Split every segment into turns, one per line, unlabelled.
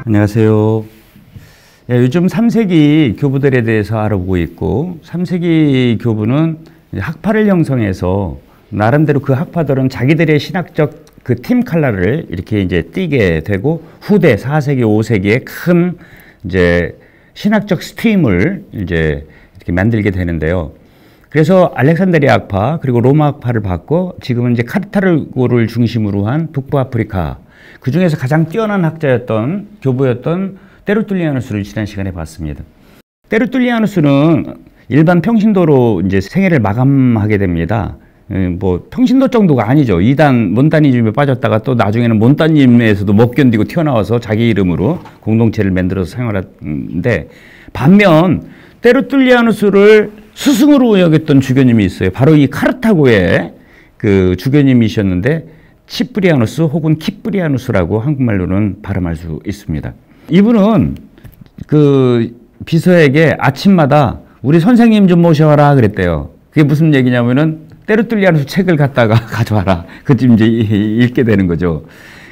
안녕하세요. 예, 요즘 3세기 교부들에 대해서 알아보고 있고, 3세기 교부는 학파를 형성해서 나름대로 그 학파들은 자기들의 신학적 그 팀 칼라를 이렇게 이제 띠게 되고, 후대 4세기, 5세기에 큰 이제 신학적 스트림을 이제 이렇게 만들게 되는데요. 그래서 알렉산드리아 학파 그리고 로마 학파를 받고, 지금은 이제 카르타고를 중심으로 한 북부아프리카, 그 중에서 가장 뛰어난 학자였던 교부였던 테르툴리아누스를 지난 시간에 봤습니다. 테르툴리아누스는 일반 평신도로 이제 생애를 마감하게 됩니다. 뭐 평신도 정도가 아니죠. 이단 몬타니즘에 빠졌다가 또 나중에는 몬타니즘에서도 못 견디고 튀어나와서 자기 이름으로 공동체를 만들어서 생활했는데, 반면 테르툴리아누스를 스승으로 여겼던 주교님이 있어요. 바로 이 카르타고의 그 주교님이셨는데, 치프리아누스 혹은 키프리아누스라고 한국말로는 발음할 수 있습니다. 이분은 그 비서에게 아침마다 우리 선생님 좀 모셔와라 그랬대요. 그게 무슨 얘기냐면은 테르툴리아누스 책을 갖다가 가져와라. 그쯤 이제 읽게 되는 거죠.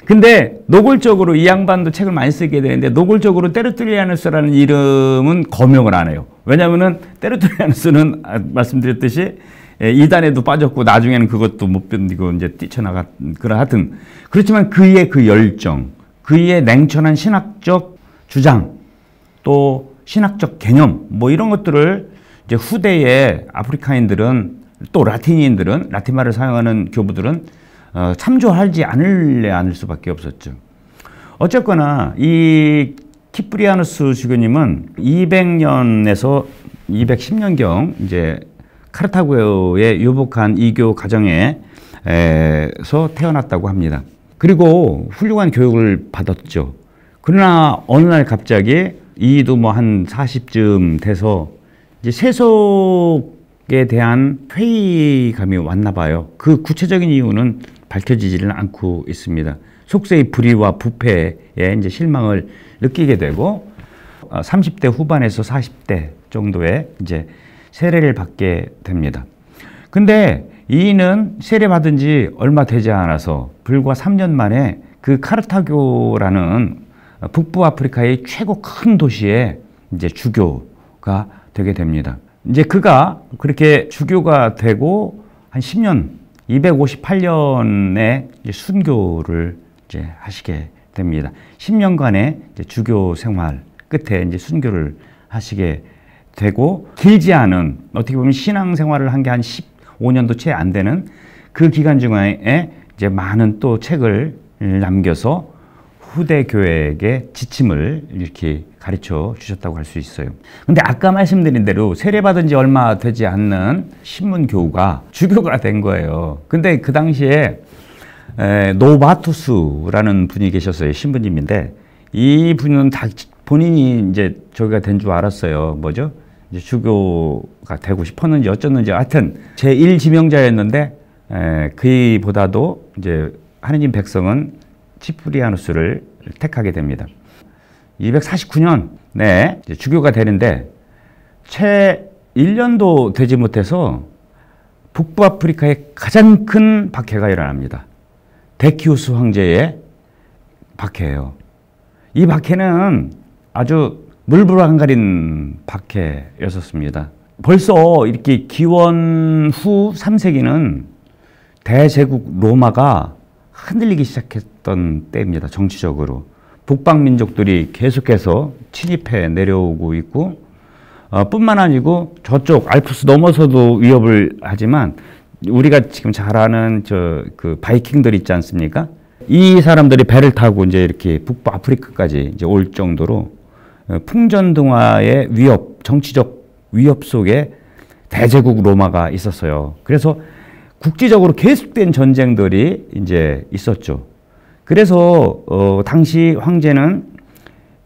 근데 노골적으로 이 양반도 책을 많이 쓰게 되는데, 노골적으로 테르툴리아누스라는 이름은 거명을 안 해요. 왜냐하면은 테르툴리아누스는 말씀드렸듯이 이단에도 빠졌고 나중에는 그것도 못 견디고 이제 뛰쳐나갔, 하여튼 그렇지만 그의 그 열정, 그의 냉철한 신학적 주장, 또 신학적 개념, 뭐 이런 것들을 이제 후대의 아프리카인들은, 또 라틴인들은, 라틴말을 사용하는 교부들은 참조하지 않을 수밖에 없었죠. 어쨌거나 이 키프리아누스 주교님은 200년에서 210년경 이제 카르타고에 유복한 이교 가정에서 태어났다고 합니다. 그리고 훌륭한 교육을 받았죠. 그러나 어느 날 갑자기 이도 뭐 한 40쯤 돼서 이제 세속에 대한 회의감이 왔나 봐요. 그 구체적인 이유는 밝혀지지는 않고 있습니다. 속세의 불의와 부패에 이제 실망을 느끼게 되고 30대 후반에서 40대 정도에 이제 세례를 받게 됩니다. 근데 이는 세례받은 지 얼마 되지 않아서 불과 3년 만에 그 카르타고라는 북부 아프리카의 최고 큰 도시에 이제 주교가 되게 됩니다. 이제 그가 그렇게 주교가 되고 한 10년, 258년에 이제 순교를 이제 하시게 됩니다. 10년간의 이제 주교 생활 끝에 이제 순교를 하시게 되고, 길지 않은, 어떻게 보면 신앙생활을 한 게 한 15년도 채 안 되는 그 기간 중에 이제 많은 또 책을 남겨서 후대 교회에게 지침을 이렇게 가르쳐 주셨다고 할 수 있어요. 근데 아까 말씀드린 대로 세례받은 지 얼마 되지 않는 신문교우가 주교가 된 거예요. 근데 그 당시에 노바투스라는 분이 계셨어요. 신부님인데, 이 분은 다 본인이 이제 저기가 된 줄 알았어요. 뭐죠? 이제 주교가 되고 싶었는지 어쩌는지, 하여튼 제1지명자였는데, 그보다도 이제 하느님 백성은 치프리아누스를 택하게 됩니다. 249년 이제 주교가 되는데, 채 1년도 되지 못해서 북부아프리카에 가장 큰 박해가 일어납니다. 데키우스 황제의 박해예요. 이 박해는 아주 물불안가린 박해였었습니다. 벌써 이렇게 기원 후 3세기는 대제국 로마가 흔들리기 시작했던 때입니다. 정치적으로. 북방민족들이 계속해서 침입해 내려오고 있고, 뿐만 아니고 저쪽 알프스 넘어서도 위협을 하지만, 우리가 지금 잘 아는 그 바이킹들 있지 않습니까? 이 사람들이 배를 타고 이제 이렇게 북부 아프리카까지 이제 올 정도로 풍전등화의 위협, 정치적 위협 속에 대제국 로마가 있었어요. 그래서 국제적으로 계속된 전쟁들이 이제 있었죠. 그래서 당시 황제는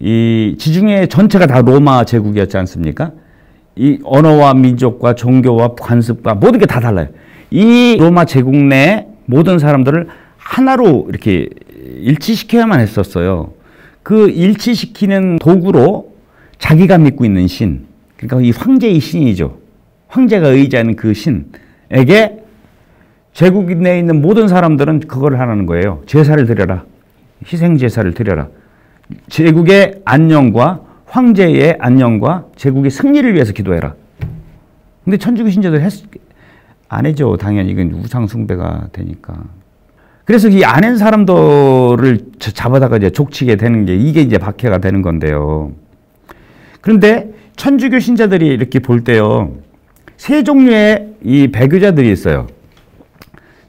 이 지중해 전체가 다 로마 제국이었지 않습니까? 이 언어와 민족과 종교와 관습과 모든 게 다 달라요. 이 로마 제국 내 모든 사람들을 하나로 이렇게 일치시켜야만 했었어요. 그 일치시키는 도구로 자기가 믿고 있는 신, 그러니까 이 황제의 신이죠. 황제가 의지하는 그 신에게 제국 내에 있는 모든 사람들은 그걸 하라는 거예요. 제사를 드려라. 희생 제사를 드려라. 제국의 안녕과 황제의 안녕과 제국의 승리를 위해서 기도해라. 근데 천주교 신자들 안 해죠. 당연히 이건 우상 숭배가 되니까. 그래서 이 안 한 사람들을 잡아다가 이제 족치게 되는 게 이게 이제 박해가 되는 건데요. 그런데 천주교 신자들이 이렇게 볼 때요, 세 종류의 이 배교자들이 있어요.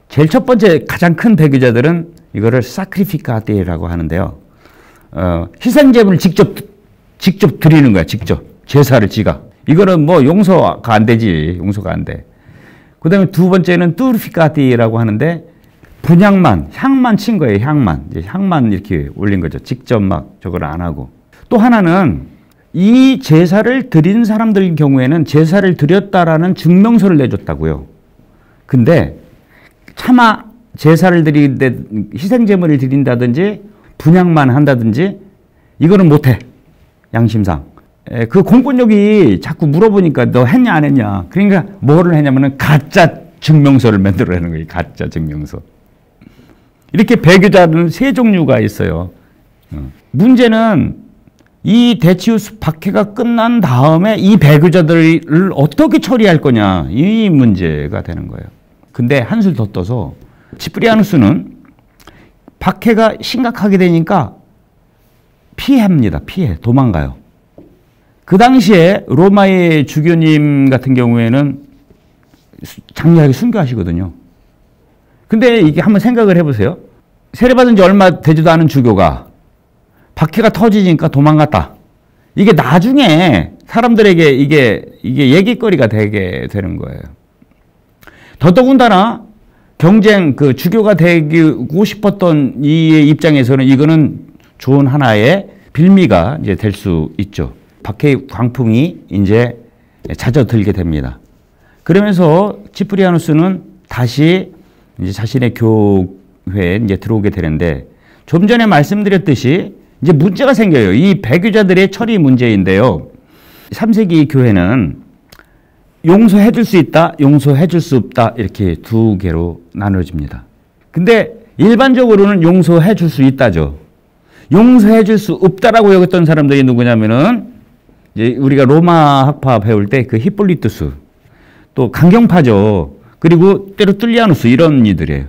제일 첫 번째 가장 큰 배교자들은 이거를 사크리피카테라고 하는데요. 희생제물을 직접 드리는 거야. 직접 제사를 지가. 이거는 뭐 용서가 안 되지. 용서가 안 돼. 그 다음에 두 번째는 뚜르피카티라고 하는데 향만 친 거예요. 향만 이렇게 올린 거죠. 직접 막 저걸 안 하고. 또 하나는 이 제사를 드린 사람들 경우에는 제사를 드렸다라는 증명서를 내줬다고요. 근데 차마 제사를 드리는데 희생제물을 드린다든지 분향만 한다든지 이거는 못해. 양심상. 그 공권력이 자꾸 물어보니까 너 했냐 안 했냐. 그러니까 뭐를 했냐면은 가짜 증명서를 만들어내는 거예요. 가짜 증명서. 이렇게 배교자는 세 종류가 있어요. 문제는 이 데치우스 박해가 끝난 다음에 이 배교자들을 어떻게 처리할 거냐. 이 문제가 되는 거예요. 근데 한술 더 떠서 치프리아누스는 박해가 심각하게 되니까 피합니다. 도망가요. 그 당시에 로마의 주교님 같은 경우에는 장렬하게 순교하시거든요. 근데 이게 한번 생각을 해보세요. 세례받은 지 얼마 되지도 않은 주교가 박해가 터지니까 도망갔다. 이게 나중에 사람들에게 이게 얘기거리가 되게 되는 거예요. 더더군다나 그 주교가 되고 싶었던 이 입장에서는 이거는 좋은 하나의 빌미가 이제 될 수 있죠. 박해의 광풍이 이제 잦아들게 됩니다. 그러면서 치프리아누스는 다시 이제 자신의 교회에 이제 들어오게 되는데, 좀 전에 말씀드렸듯이 이제 문제가 생겨요. 이 배교자들의 처리 문제인데요. 3세기 교회는 용서해 줄 수 있다, 용서해 줄 수 없다, 이렇게 두 개로 나눠집니다. 근데 일반적으로는 용서해 줄 수 있다죠. 용서해 줄 수 없다라고 여겼던 사람들이 누구냐면은 이제 우리가 로마 학파 배울 때 그 히폴리투스, 또 강경파죠. 그리고 때로 뚫리아누스, 이런 이들이에요.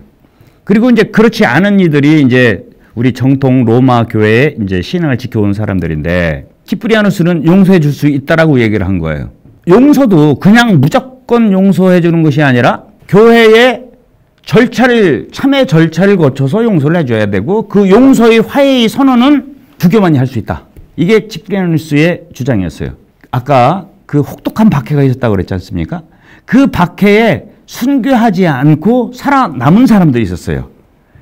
그리고 이제 그렇지 않은 이들이 이제 우리 정통 로마 교회의 이제 신앙을 지켜온 사람들인데, 키프리아누스는 용서해 줄 수 있다라고 얘기를 한 거예요. 용서도 그냥 무조건 용서해 주는 것이 아니라 교회의 참회 절차를 거쳐서 용서를 해줘야 되고, 그 용서의 화해의 선언은 주교만이 할 수 있다. 이게 키프리아누스의 주장이었어요. 아까 그 혹독한 박해가 있었다고 그랬지 않습니까? 그 박해에 순교하지 않고 살아남은 사람들이 있었어요.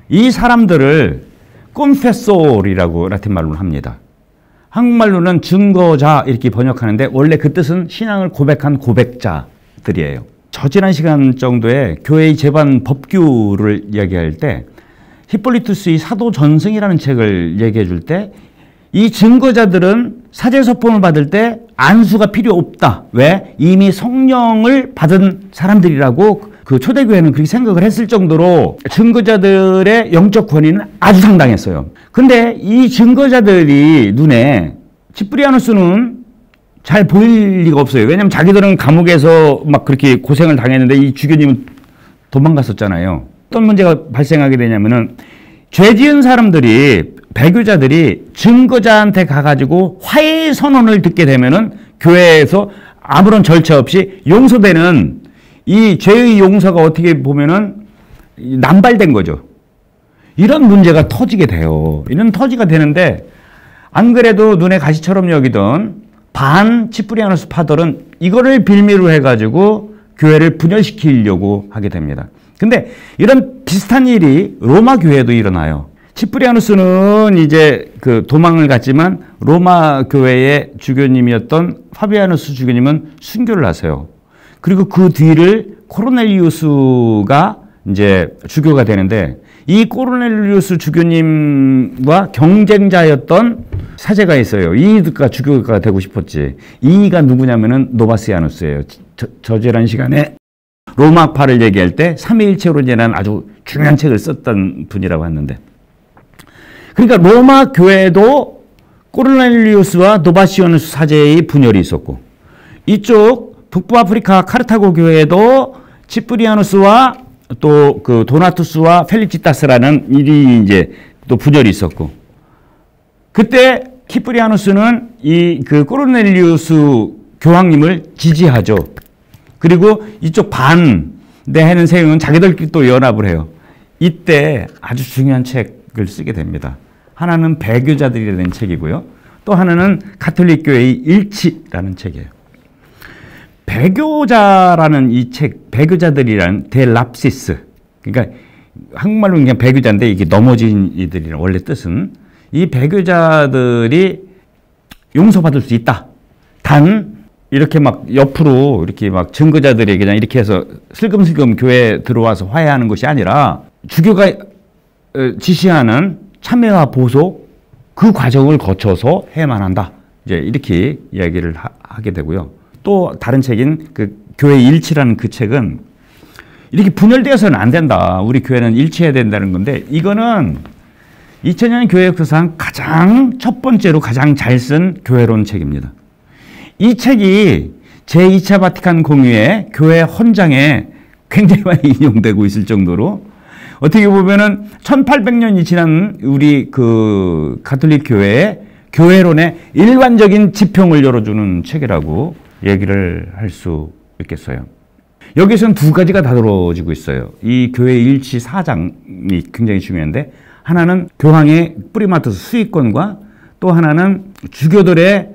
이 사람들을 콘페소리라고 라틴 말로는 합니다. 한국말로는 증거자 이렇게 번역하는데, 원래 그 뜻은 신앙을 고백한 고백자들이에요. 저지난 시간 정도에 교회의 제반 법규를 이야기할 때 히폴리투스의 사도 전승이라는 책을 얘기해 줄 때, 이 증거자들은 사제서품을 받을 때 안수가 필요 없다. 왜? 이미 성령을 받은 사람들이라고 그 초대교회는 그렇게 생각을 했을 정도로 증거자들의 영적 권위는 아주 상당했어요. 근데 이 증거자들이 눈에 치프리아누스는 잘 보일 리가 없어요. 왜냐하면 자기들은 감옥에서 막 그렇게 고생을 당했는데 이 주교님은 도망갔었잖아요. 어떤 문제가 발생하게 되냐면은, 죄 지은 사람들이, 배교자들이 증거자한테 가가지고 화해 선언을 듣게 되면은 교회에서 아무런 절차 없이 용서되는, 이 죄의 용서가 어떻게 보면은 남발된 거죠. 이런 문제가 터지게 돼요. 이런 터지가 되는데, 안 그래도 눈에 가시처럼 여기던 반 치프리아누스 파들은 이거를 빌미로 해가지고 교회를 분열시키려고 하게 됩니다. 근데 이런 비슷한 일이 로마 교회에도 일어나요. 치프리아누스는 이제 그 도망을 갔지만 로마 교회의 주교님이었던 파비아누스 주교님은 순교를 하세요. 그리고 그 뒤를 코르넬리우스가 이제 주교가 되는데, 이 코르넬리우스 주교님과 경쟁자였던 사제가 있어요. 이가 주교가 되고 싶었지. 이가 누구냐면은 노바시아누스예요. 저지난 시간에 로마파를 얘기할 때 삼위일체론이라는 아주 중요한 책을 썼던 분이라고 했는데, 그러니까 로마 교회도 코르넬리우스와 노바시오누스 사제의 분열이 있었고, 이쪽 북부 아프리카 카르타고 교회에도 치프리아누스와 또 그 도나투스와 펠리치타스라는 일이 이제 또 분열이 있었고, 그때 키프리아누스는 이 그 코르넬리우스 교황님을 지지하죠. 그리고 이쪽 반대하는 세력은 자기들끼리 또 연합을 해요. 이때 아주 중요한 책을 쓰게 됩니다. 하나는 배교자들이라는 책이고요. 또 하나는 가톨릭 교회의 일치라는 책이에요. 배교자라는 이 책, 배교자들이란 델랍시스, 그러니까 한국말로 그냥 배교자인데 이게 넘어진 이들이란 원래 뜻은, 이 배교자들이 용서받을 수 있다. 단 이렇게 막 옆으로 이렇게 막 증거자들에게 그냥 이렇게 해서 슬금슬금 교회에 들어와서 화해하는 것이 아니라 주교가 지시하는 참회와 보소, 그 과정을 거쳐서 해야만 한다. 이제 이렇게 이야기를 하게 되고요. 또 다른 책인 그 교회 일치라는 그 책은 이렇게 분열되어서는 안 된다. 우리 교회는 일치해야 된다는 건데, 이거는 2000년 교회 역사상 가장 첫 번째로 가장 잘 쓴 교회론 책입니다. 이 책이 제2차 바티칸 공의회 교회 헌장에 굉장히 많이 인용되고 있을 정도로, 어떻게 보면은 1800년이 지난 우리 그 가톨릭 교회의 교회론의 일관적인 지평을 열어주는 책이라고 얘기를 할 수 있겠어요. 여기서는 두 가지가 다뤄지고 있어요. 이 교회 일치 사장이 굉장히 중요한데, 하나는 교황의 프리마투스 수익권과 또 하나는 주교들의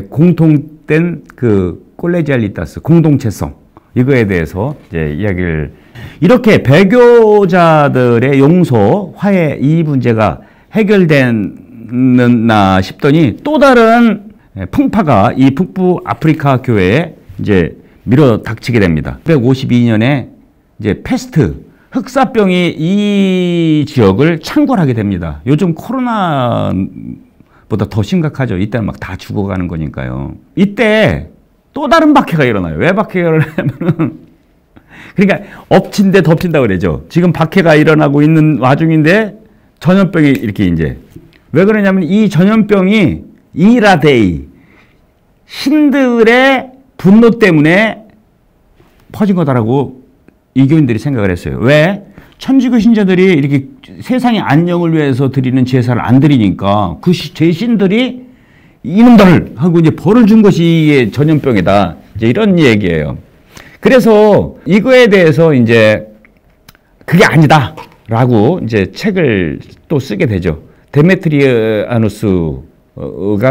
공통된 그 콜레지알리타스 공동체성, 이거에 대해서 이제 이야기를, 이렇게 배교자들의 용서, 화해 이 문제가 해결됐나 싶더니 또 다른 풍파가 이 북부 아프리카 교회에 이제 밀어 닥치게 됩니다. 1952년에 이제 패스트, 흑사병이 이 지역을 창궐하게 됩니다. 요즘 코로나보다 더 심각하죠. 이때는 막 다 죽어가는 거니까요. 이때 또 다른 박해가 일어나요. 왜 박해가 일어나냐면은, 그러니까 엎친 데 덮친다 그러죠. 지금 박해가 일어나고 있는 와중인데 전염병이 이렇게 이제, 왜 그러냐면 이 전염병이 이라데이, 신들의 분노 때문에 퍼진 거다라고 이교인들이 생각을 했어요. 왜? 천주교 신자들이 이렇게 세상의 안녕을 위해서 드리는 제사를 안 드리니까 그 제신들이 이놈들 하고 이제 벌을 준 것이 전염병이다. 이제 이런 얘기예요. 그래서 이거에 대해서 이제 그게 아니다라고 이제 책을 또 쓰게 되죠. 데메트리아누스가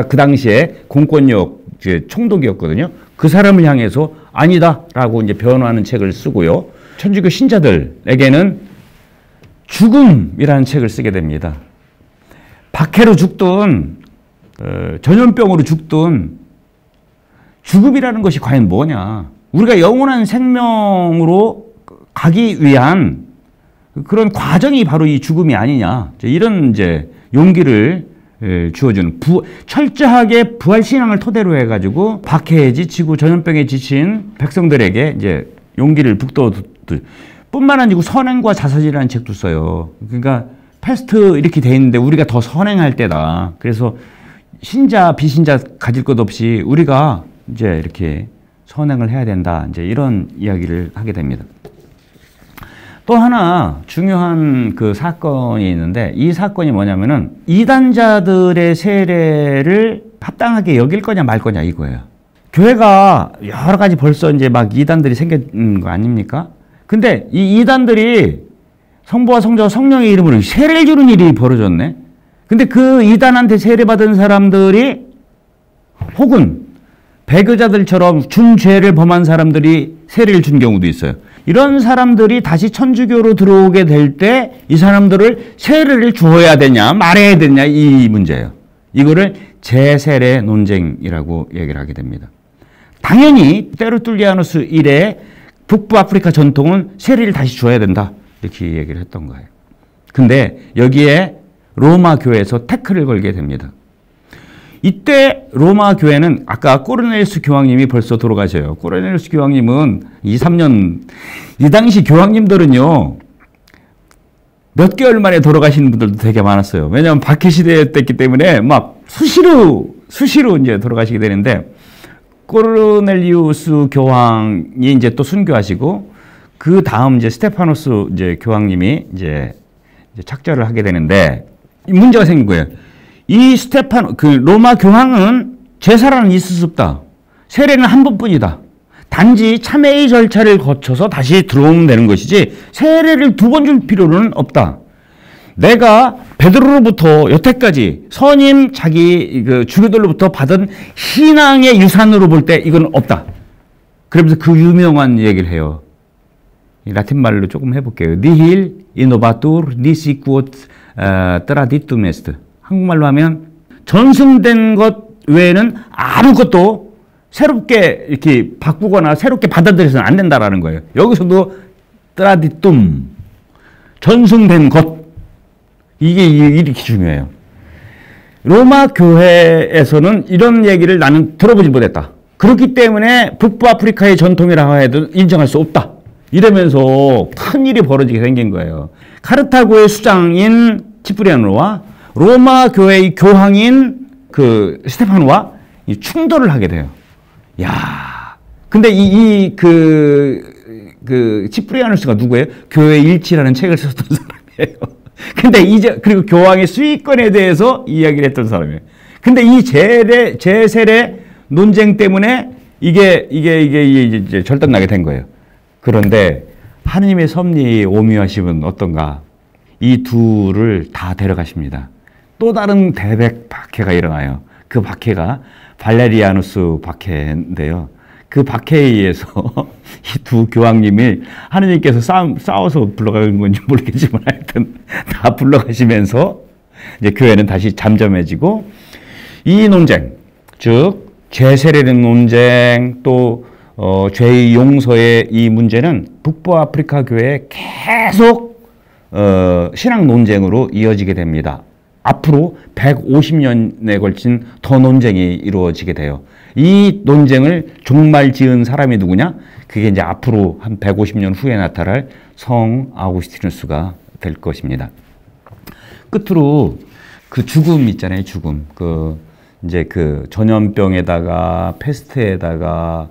그 당시에 공권력 총독이었거든요. 그 사람을 향해서 아니다라고 이제 변호하는 책을 쓰고요. 천주교 신자들에게는 죽음이라는 책을 쓰게 됩니다. 박해로 죽든 전염병으로 죽든 죽음이라는 것이 과연 뭐냐. 우리가 영원한 생명으로 가기 위한 그런 과정이 바로 이 죽음이 아니냐. 이런 이제 용기를 주어주는, 철저하게 부활신앙을 토대로 해가지고 박해에 지치고 전염병에 지친 백성들에게 이제 용기를 북돋, 뿐만 아니고 선행과 자서지라는 책도 써요. 그러니까 패스트 이렇게 돼 있는데 우리가 더 선행할 때다. 그래서 신자 비신자 가질 것 없이 우리가 이제 이렇게 선행을 해야 된다. 이제 이런 이야기를 하게 됩니다. 또 하나 중요한 그 사건이 있는데, 이 사건이 뭐냐면은 이단자들의 세례를 합당하게 여길 거냐 말 거냐 이거예요. 교회가 여러 가지 벌써 이제 막 이단들이 생긴 거 아닙니까? 근데 이 이단들이 성부와 성자와 성령의 이름으로 세례를 주는 일이 벌어졌네. 근데 그 이단한테 세례받은 사람들이 혹은 배교자들처럼 중죄를 범한 사람들이 세례를 준 경우도 있어요. 이런 사람들이 다시 천주교로 들어오게 될 때 이 사람들을 세례를 주어야 되냐 말아야 되냐 이 문제예요. 이거를 재세례 논쟁이라고 얘기를 하게 됩니다. 당연히 테르툴리아누스 이래 북부 아프리카 전통은 세례를 다시 줘야 된다. 이렇게 얘기를 했던 거예요. 근데 여기에 로마 교회에서 태클을 걸게 됩니다. 이때 로마 교회는 아까 코르넬리우스 교황님이 벌써 돌아가셔요. 코르넬리우스 교황님은 2, 3년, 이 당시 교황님들은요, 몇 개월 만에 돌아가시는 분들도 되게 많았어요. 왜냐하면 박해 시대였기 때문에 막 수시로 이제 돌아가시게 되는데, 코르넬리우스 교황이 이제 또 순교하시고, 그 다음 이제 스테파노스 이제 교황님이 이제 착절을 하게 되는데, 문제가 생긴 거예요. 그 로마 교황은 제사라는 있을 수 없다. 세례는 한 번뿐이다. 단지 참회의 절차를 거쳐서 다시 들어오면 되는 것이지 세례를 2번 줄 필요는 없다. 내가 베드로로부터 여태까지 선임 자기 그 주교들로부터 받은 신앙의 유산으로 볼 때 이건 없다. 그러면서 그 유명한 얘기를 해요. 라틴 말로 조금 해볼게요. Nihil innovatur nisi quod traditum est. 한국말로 하면 전승된 것 외에는 아무것도 새롭게 이렇게 바꾸거나 새롭게 받아들여서는 안 된다라는 거예요. 여기서도 traditum, 전승된 것. 이게 이렇게 중요해요. 로마 교회에서는 이런 얘기를 나는 들어보지 못했다. 그렇기 때문에 북부아프리카의 전통이라고 해도 인정할 수 없다. 이러면서 큰 일이 벌어지게 생긴 거예요. 카르타고의 수장인 치프리아노와 로마 교회의 교황인 그 스테파노와 충돌을 하게 돼요. 야, 근데 그 치프리아누스가 누구예요? 교회 일치라는 책을 썼던 사람이에요. 근데 그리고 교황의 수익권에 대해서 이야기를 했던 사람이에요. 근데 이 제세례 논쟁 때문에 이게 이제 절단나게 된 거예요. 그런데 하느님의 섭리 오묘하심은 어떤가? 이 둘을 다 데려가십니다. 또 다른 대백 박해가 일어나요. 그 박해가 발레리아누스 박해인데요. 그 박해에 의해서 이 두 교황님이 하느님께서 싸워서 불러가는 건지 모르겠지만 하여튼 다 불러가시면서 이제 교회는 다시 잠잠해지고, 이 논쟁, 즉 제세례는 논쟁, 또 죄의 용서의 이 문제는 북부아프리카 교회에 계속 신앙 논쟁으로 이어지게 됩니다. 앞으로 150년에 걸친 더 논쟁이 이루어지게 돼요. 이 논쟁을 종말 지은 사람이 누구냐? 그게 이제 앞으로 한 150년 후에 나타날 성 아우구스티누스가 될 것입니다. 끝으로 그 죽음 있잖아요, 죽음. 이제 그 전염병에다가 페스트에다가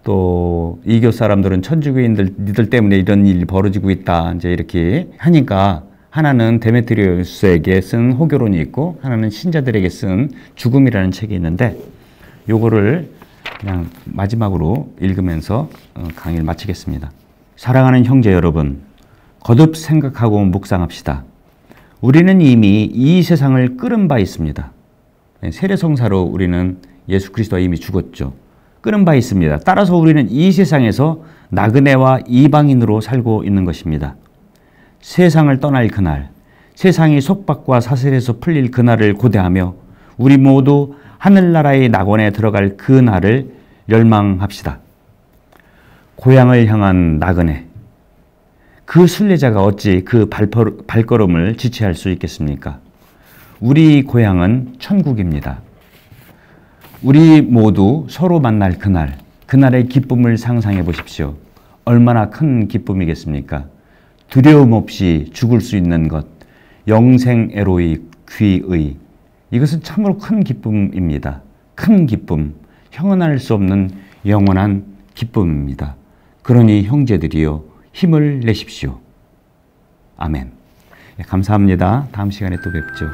또 이교 사람들은 천주교인들 니들 때문에 이런 일이 벌어지고 있다. 이제 이렇게 하니까 하나는 데메트리우스에게 쓴 호교론이 있고 하나는 신자들에게 쓴 죽음이라는 책이 있는데, 요거를 그냥 마지막으로 읽으면서 강의를 마치겠습니다. 사랑하는 형제 여러분, 거듭 생각하고 묵상합시다. 우리는 이미 이 세상을 끓은 바 있습니다. 세례성사로 우리는 예수 그리스도와 이미 죽었죠. 끓은 바 있습니다. 따라서 우리는 이 세상에서 나그네와 이방인으로 살고 있는 것입니다. 세상을 떠날 그날, 세상이 속박과 사슬에서 풀릴 그날을 고대하며 우리 모두 하늘나라의 낙원에 들어갈 그 날을 열망합시다. 고향을 향한 나그네, 그 순례자가 어찌 그 발걸음을 지체할 수 있겠습니까? 우리 고향은 천국입니다. 우리 모두 서로 만날 그날, 그날의 기쁨을 상상해 보십시오. 얼마나 큰 기쁨이겠습니까? 두려움 없이 죽을 수 있는 것, 영생애로의 귀의, 이것은 참으로 큰 기쁨입니다. 큰 기쁨, 형언할 수 없는 영원한 기쁨입니다. 그러니 형제들이여 힘을 내십시오. 아멘. 감사합니다. 다음 시간에 또 뵙죠.